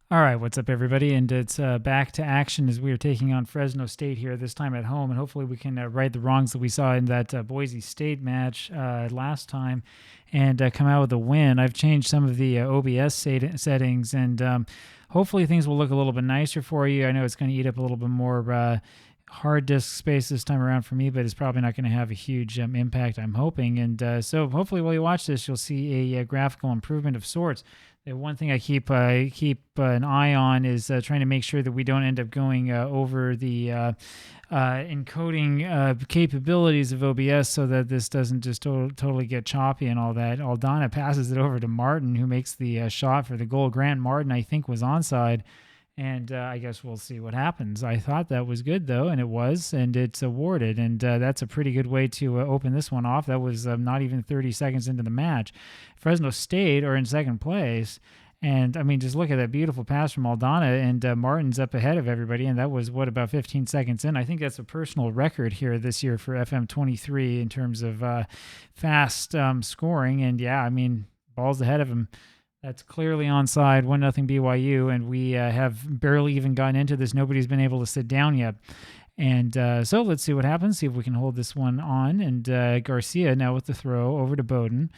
All right, what's up, everybody? And it's back to action as we are taking on Fresno State here, this time at home. And hopefully, we can right the wrongs that we saw in that Boise State match last time and come out with a win. I've changed some of the OBS settings, and hopefully, things will look a little bit nicer for you. I know it's going to eat up a little bit more hard disk space this time around for me, but it's probably not going to have a huge impact, I'm hoping. And so hopefully while you watch this, you'll see a graphical improvement of sorts. The one thing I keep an eye on is trying to make sure that we don't end up going over the encoding capabilities of OBS, so that this doesn't just totally get choppy and all that. Aldana passes it over to Martin, who makes the shot for the goal. Grant Martin, I think, was onside. And I guess we'll see what happens. I thought that was good, though, and it was, and it's awarded. And that's a pretty good way to open this one off. That was not even 30 seconds into the match. Fresno State are in second place. And, I mean, just look at that beautiful pass from Aldana, and Martin's up ahead of everybody, and that was, about 15 seconds in. I think that's a personal record here this year for FM23 in terms of fast scoring. And, yeah, I mean, ball's ahead of him. That's clearly onside, 1-0 BYU, and we have barely even gotten into this. Nobody's been able to sit down yet. And so let's see what happens, see if we can hold this one on. And Garcia now with the throw over to Bowden.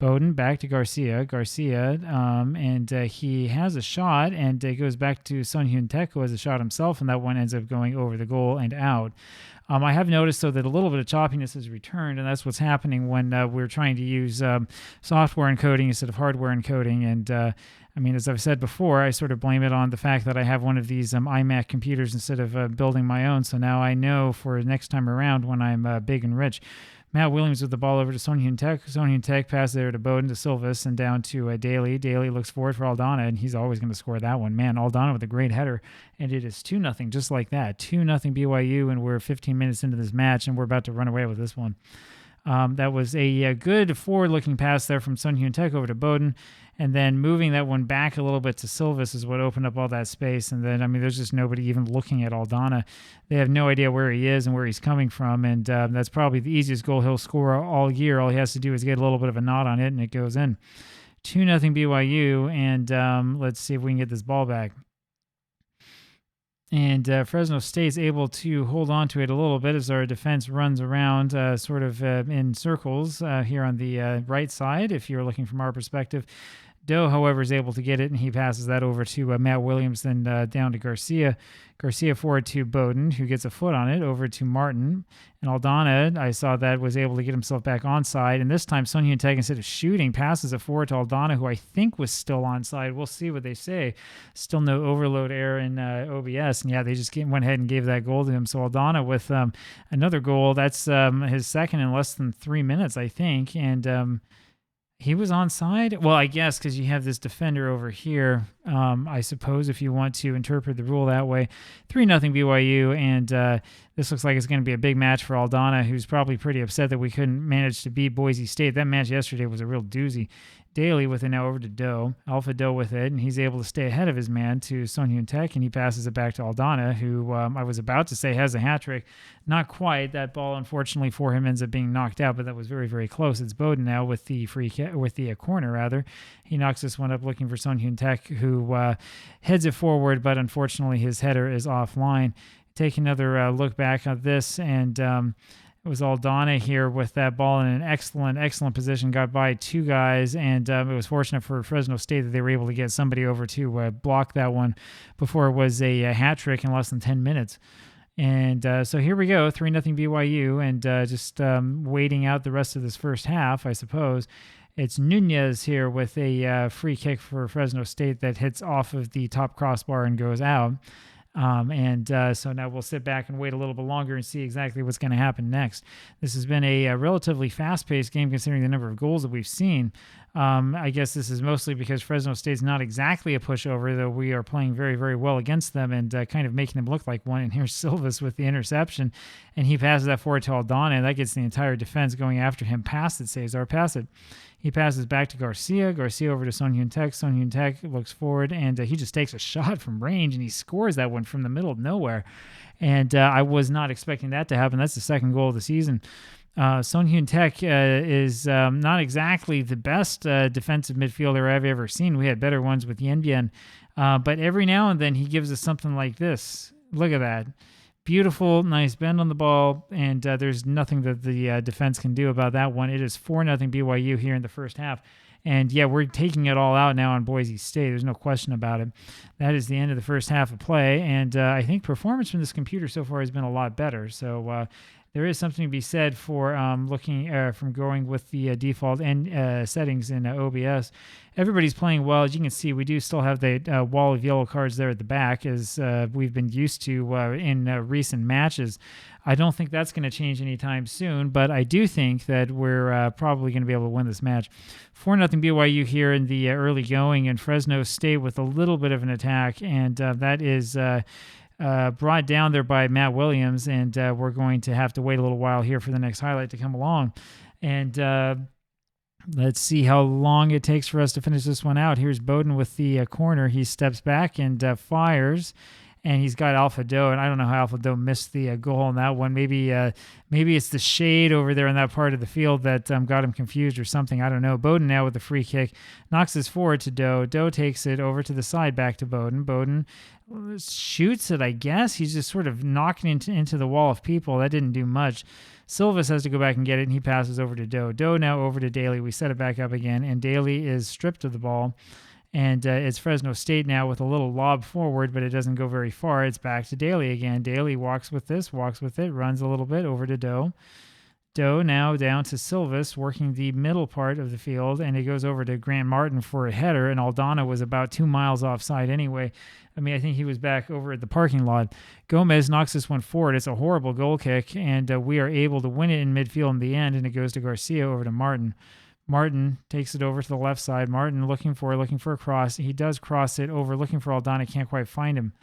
Bowden back to Garcia. And he has a shot, and it goes back to Sun Hyun Taek, who has a shot himself, and that one ends up going over the goal and out. I have noticed, though, that a little bit of choppiness has returned, and that's what's happening when we're trying to use software encoding instead of hardware encoding. And I mean, as I've said before, I sort of blame it on the fact that I have one of these iMac computers instead of building my own. So now I know for next time around when I'm big and rich. Matt Williams with the ball over to Sun Hyun Taek. Sun Hyun Taek passes there to Bowden, to Silvas, and down to Daly. Daly looks forward for Aldana, and he's always going to score that one. Man, Aldana with a great header, and it is 2-0, just like that. 2-0 BYU, and we're 15 minutes into this match, and we're about to run away with this one. That was a good forward-looking pass there from Sun Hyun Taek over to Bowden, and then moving that one back a little bit to Silvas is what opened up all that space. And then, I mean, there's just nobody even looking at Aldana. They have no idea where he is and where he's coming from, and that's probably the easiest goal he'll score all year. All he has to do is get a little bit of a knot on it, and it goes in. 2-0 BYU, and let's see if we can get this ball back. And Fresno State's able to hold on to it a little bit as our defense runs around sort of in circles here on the right side, if you're looking from our perspective. Doe, however, is able to get it, and he passes that over to Matt Williams, then down to Garcia. Garcia forward to Bowden, who gets a foot on it, over to Martin. And Aldana, I saw that, was able to get himself back onside. And this time, Sun Hyun Taek, instead of shooting, passes it forward to Aldana, who I think was still onside. We'll see what they say. Still no overload error in OBS. And yeah, they just went ahead and gave that goal to him. So Aldana with another goal. That's his second in less than 3 minutes, I think. And he was onside? Well, I guess because you have this defender over here, I suppose, if you want to interpret the rule that way. 3-0 BYU, and this looks like it's going to be a big match for Aldana, who's probably pretty upset that we couldn't manage to beat Boise State. That match yesterday was a real doozy. Daly with it now over to Doe. Alpha Doe with it, and he's able to stay ahead of his man to Sun Hyun Taek, and he passes it back to Aldana, who I was about to say has a hat trick. Not quite. That ball, unfortunately for him, ends up being knocked out, but that was very, very close. It's Bowden now with the corner rather. He knocks this one up looking for Sun Hyun Taek, who heads it forward, but unfortunately his header is offline. Take another look back at this, and it was Aldana here with that ball in an excellent position. Got by two guys, and it was fortunate for Fresno State that they were able to get somebody over to block that one before it was a hat trick in less than 10 minutes. And so here we go, 3-0 BYU, and just waiting out the rest of this first half, I suppose. It's Nunez here with a free kick for Fresno State that hits off of the top crossbar and goes out. So now we'll sit back and wait a little bit longer and see exactly what's going to happen next. This has been a relatively fast-paced game considering the number of goals that we've seen. I guess this is mostly because Fresno State's not exactly a pushover, though we are playing very, very well against them and kind of making them look like one. And here's Silvas with the interception, and he passes that forward to Aldana, and that gets the entire defense going after him. Pass it, Cesar, pass it. He passes back to Garcia. Garcia over to Sun Hyun Taek. Sun Hyun Taek looks forward, and he just takes a shot from range, and he scores that one from the middle of nowhere. And I was not expecting that to happen. That's the second goal of the season. Sun Hyun Taek is not exactly the best defensive midfielder I've ever seen. We had better ones with Yen Bien But every now and then he gives us something like this. Look at that. Beautiful, nice bend on the ball, and there's nothing that the defense can do about that one. It is 4-0 BYU here in the first half. And yeah, we're taking it all out now on Boise State. There's no question about it. That is the end of the first half of play. And I think performance from this computer so far has been a lot better. So there is something to be said for looking from going with the default and settings in OBS. Everybody's playing well. As you can see, we do still have the wall of yellow cards there at the back, as we've been used to in recent matches. I don't think that's going to change anytime soon, but I do think that we're probably going to be able to win this match. 4-0 BYU here in the early going, and Fresno State with a little bit of an attack, and that is brought down there by Matt Williams, and we're going to have to wait a little while here for the next highlight to come along. And let's see how long it takes for us to finish this one out. Here's Bowden with the corner. He steps back and fires, and he's got Alpha Doe, and I don't know how Alpha Doe missed the goal on that one. Maybe it's the shade over there in that part of the field that got him confused or something. I don't know. Bowden now with the free kick knocks this forward to Doe. Doe takes it over to the side back to Bowden. Bowden shoots it, I guess. He's just sort of knocking into the wall of people. That didn't do much. Silvis has to go back and get it, and he passes over to Doe. Doe now over to Daly. We set it back up again, and Daly is stripped of the ball. And it's Fresno State now with a little lob forward, but it doesn't go very far. It's back to Daly again. Daly walks with it, runs a little bit over to Doe. Doe now down to Silvis, working the middle part of the field, and it goes over to Grant Martin for a header, and Aldana was about 2 miles offside anyway. I mean, I think he was back over at the parking lot. Gomez knocks this one forward. It's a horrible goal kick, and we are able to win it in midfield in the end, and it goes to Garcia over to Martin. Martin takes it over to the left side. Martin looking for a cross. He does cross it over, looking for Aldana. Can't quite find him.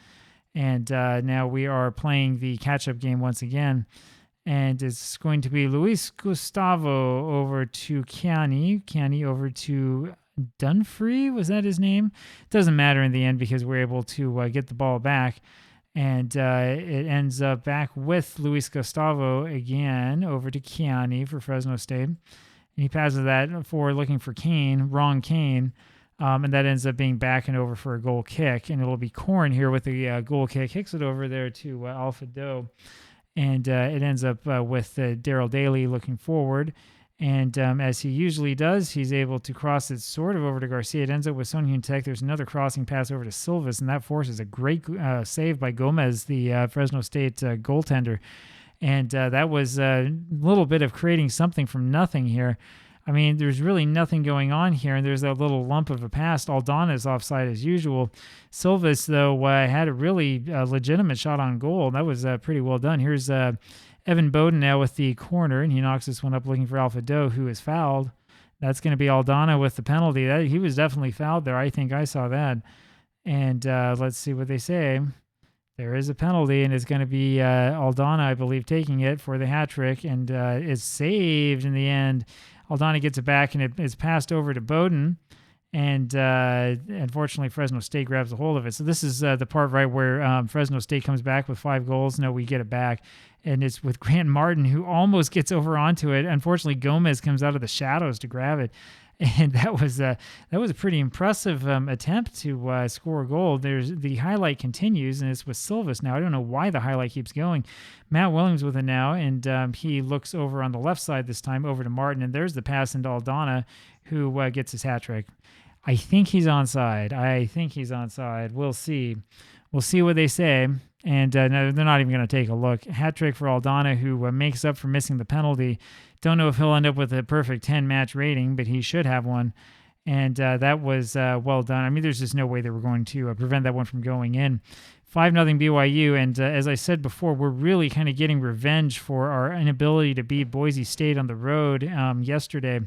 And now we are playing the catch-up game once again. And it's going to be Luis Gustavo over to Kiani. Kiani over to Dunfree. Was that his name? It doesn't matter in the end because we're able to get the ball back. And it ends up back with Luis Gustavo again over to Kiani for Fresno State. And he passes that forward looking for Kane, wrong Kane, and that ends up being back and over for a goal kick. And it'll be Korn here with the goal kick, kicks it over there to Alpha Doe. And it ends up with Daryl Daly looking forward. And as he usually does, he's able to cross it sort of over to Garcia. It ends up with Son Hyun-Taek. There's another crossing pass over to Silvis, and that forces a great save by Gomez, the Fresno State goaltender. And that was a little bit of creating something from nothing here. I mean, there's really nothing going on here, and there's that little lump of a pass. Aldana is offside as usual. Silvis, though, had a really legitimate shot on goal. That was pretty well done. Here's Evan Bowden now with the corner, and he knocks this one up looking for Alpha Doe, who is fouled. That's going to be Aldana with the penalty. He was definitely fouled there. I think I saw that. And let's see what they say. There is a penalty, and it's going to be Aldana, I believe, taking it for the hat trick, and it's saved in the end. Aldana gets it back, and it's passed over to Bowden, and unfortunately, Fresno State grabs a hold of it. So this is the part right where Fresno State comes back with 5 goals. No, we get it back, and it's with Grant Martin, who almost gets over onto it. Unfortunately, Gomez comes out of the shadows to grab it. And that was a pretty impressive attempt to score a goal. The highlight continues, and it's with Silvis now. I don't know why the highlight keeps going. Matt Williams with it now, and he looks over on the left side this time over to Martin, and there's the pass into Aldana, who gets his hat trick. I think he's onside. We'll see. We'll see what they say. And no, they're not even going to take a look. Hat trick for Aldana, who makes up for missing the penalty. Don't know if he'll end up with a perfect 10-match rating, but he should have one. And that was well done. I mean, there's just no way they were going to prevent that one from going in. 5-0 BYU. And as I said before, we're really kind of getting revenge for our inability to beat Boise State on the road yesterday.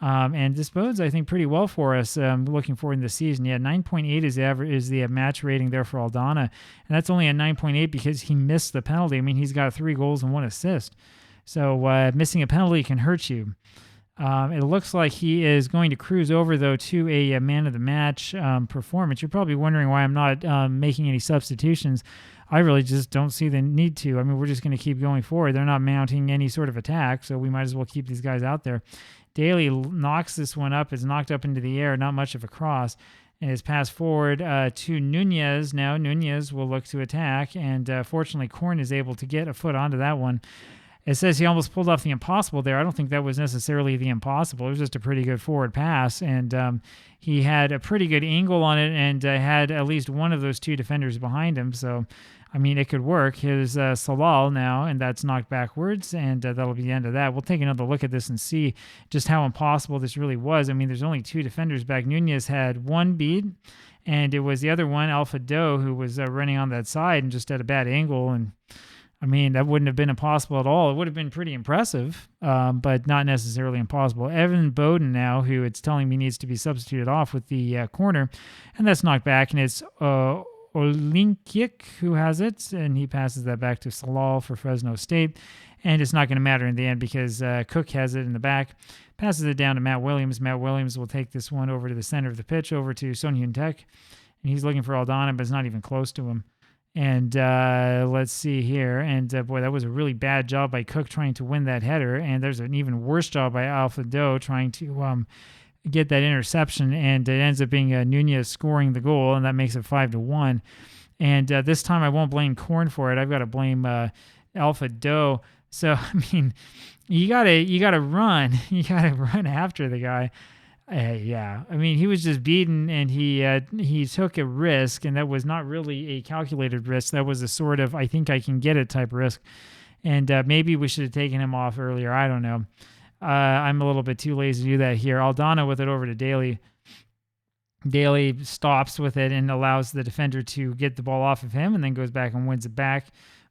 And this bodes, I think, pretty well for us looking forward in the season. Yeah, 9.8 is the match rating there for Aldana. And that's only a 9.8 because he missed the penalty. I mean, he's got 3 goals and 1 assist. So missing a penalty can hurt you. It looks like he is going to cruise over, though, to a man-of-the-match performance. You're probably wondering why I'm not making any substitutions. I really just don't see the need to. I mean, we're just going to keep going forward. They're not mounting any sort of attack, so we might as well keep these guys out there. Daly knocks this one up. It's knocked up into the air, not much of a cross. and is passed forward to Nunez. Now Nunez will look to attack, and fortunately Korn is able to get a foot onto that one. It says he almost pulled off the impossible there. I don't think that was necessarily the impossible. It was just a pretty good forward pass, and he had a pretty good angle on it, and had at least one of those two defenders behind him. So, I mean, it could work. Here's Salal now, and that's knocked backwards, and that'll be the end of that. We'll take another look at this and see just how impossible this really was. I mean, there's only two defenders back. Nunez had one beat, and it was the other one, Alpha Doe, who was running on that side and just at a bad angle, and I mean, that wouldn't have been impossible at all. It would have been pretty impressive, but not necessarily impossible. Evan Bowden now, who it's telling me needs to be substituted off with the corner, and that's knocked back, and it's Olinkik who has it, and he passes that back to Salal for Fresno State, and it's not going to matter in the end because Cook has it in the back, passes it down to Matt Williams. Matt Williams will take this one over to the center of the pitch, over to Son Hyun Taek, and he's looking for Aldana, but it's not even close to him. And let's see here. And boy, that was a really bad job by Cook trying to win that header. And there's an even worse job by Alpha Doe trying to get that interception. And it ends up being Nunez scoring the goal, and that makes it 5-1. And this time I won't blame Korn for it. I've got to blame Alpha Doe. So, I mean, you gotta run. You gotta run after the guy. Yeah, I mean, he was just beaten, and he took a risk, and that was not really a calculated risk. That was a sort of, I think I can get it type risk, and maybe we should have taken him off earlier. I don't know. I'm a little bit too lazy to do that here. Aldana with it over to Daly. Daly stops with it and allows the defender to get the ball off of him, and then goes back and wins it back.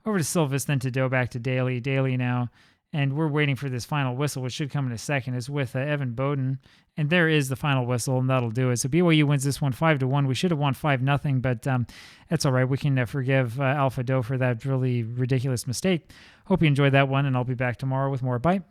Over to Silvis, then to Doe, back to Daly. Daly now. And we're waiting for this final whistle, which should come in a second. It's with Evan Bowden. And there is the final whistle, and that'll do it. So BYU wins this one 5-1. We should have won 5-0, but that's all right. We can forgive Alpha Doe for that really ridiculous mistake. Hope you enjoyed that one, and I'll be back tomorrow with more. Bye.